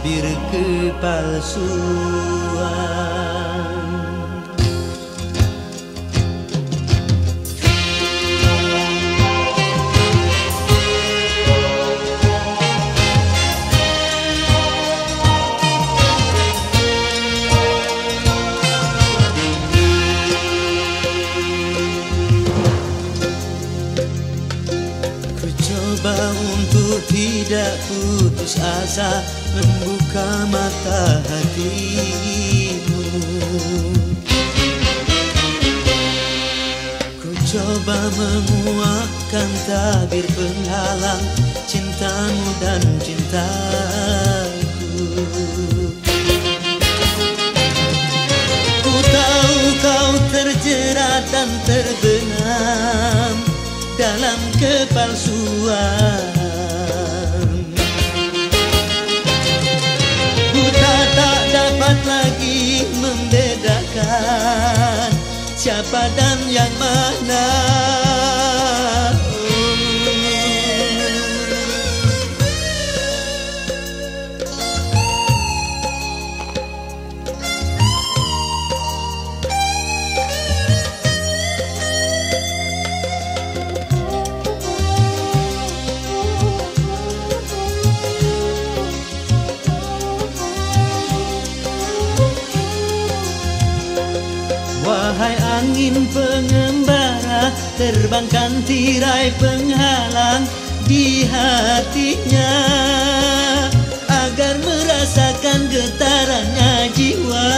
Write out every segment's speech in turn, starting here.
tabir kepalsuan. Coba untuk tidak putus asa, membuka mata hatimu. Ku coba menguatkan tabir penghalang cintamu dan cintaku. Ku tahu kau terjerat dan terbenam dalam kepalsuan. Buta tak dapat lagi membedakan siapa dan yang mana. Wahai angin pengembara, terbangkan tirai penghalang di hatinya, agar merasakan getarannya jiwa.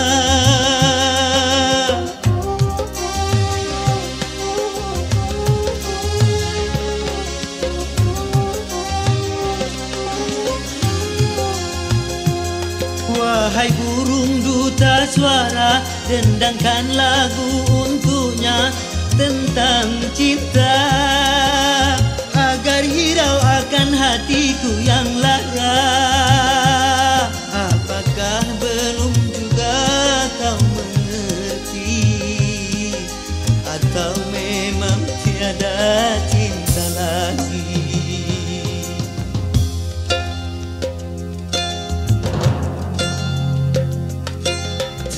Wahai burung duta suara, dendangkan lagu untuknya tentang cinta, agar hirau akan hatiku yang lara. Apakah belum juga kau mengerti, atau memang tiada cinta lagi?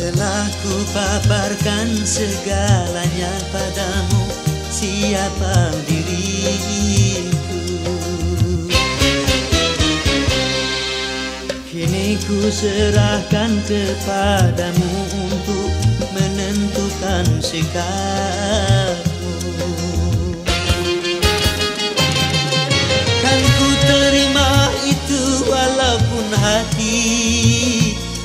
Telah ku paparkan segalanya padamu, siapa diriku. Kini ku serahkan kepadamu untuk menentukan sikapmu. Kan ku terima itu walaupun hati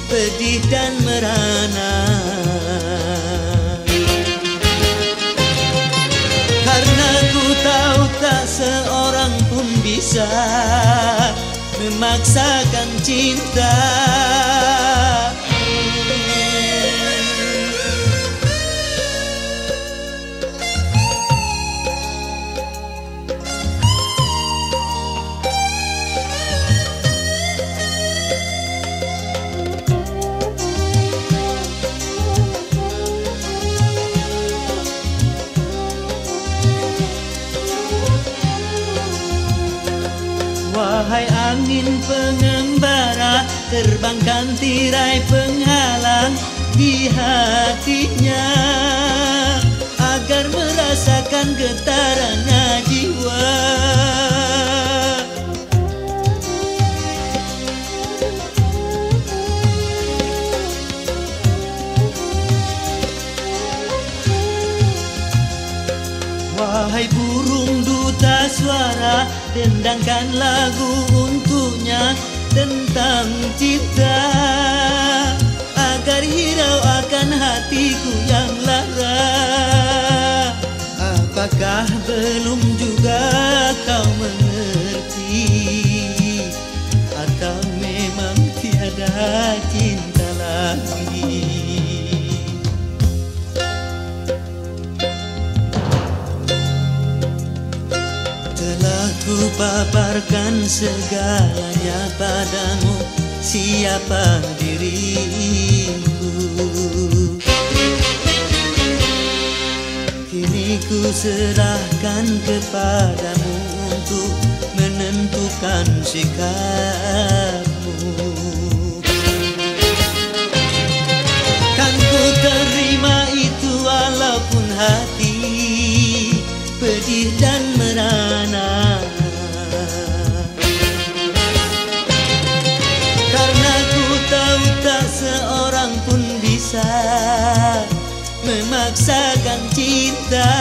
pedih dan merana, karena ku tahu tak seorang pun bisa memaksakan cinta. Wahai angin pengembara, terbangkan tirai penghalang di hatinya, agar merasakan getarannya jiwa. Wahai burung duta suara, dendangkan lagu untuknya tentang cinta, agar hirau akan hatiku yang lara. Apakah belum juga kau mengerti, atau memang tiada cinta lagi? Telah ku paparkan segalanya padamu, siapa diriku. Kini ku serahkan kepadamu untuk menentukan sikapmu. hati pedih dan merana. Karena ku tahu tak seorang pun bisa memaksakan cinta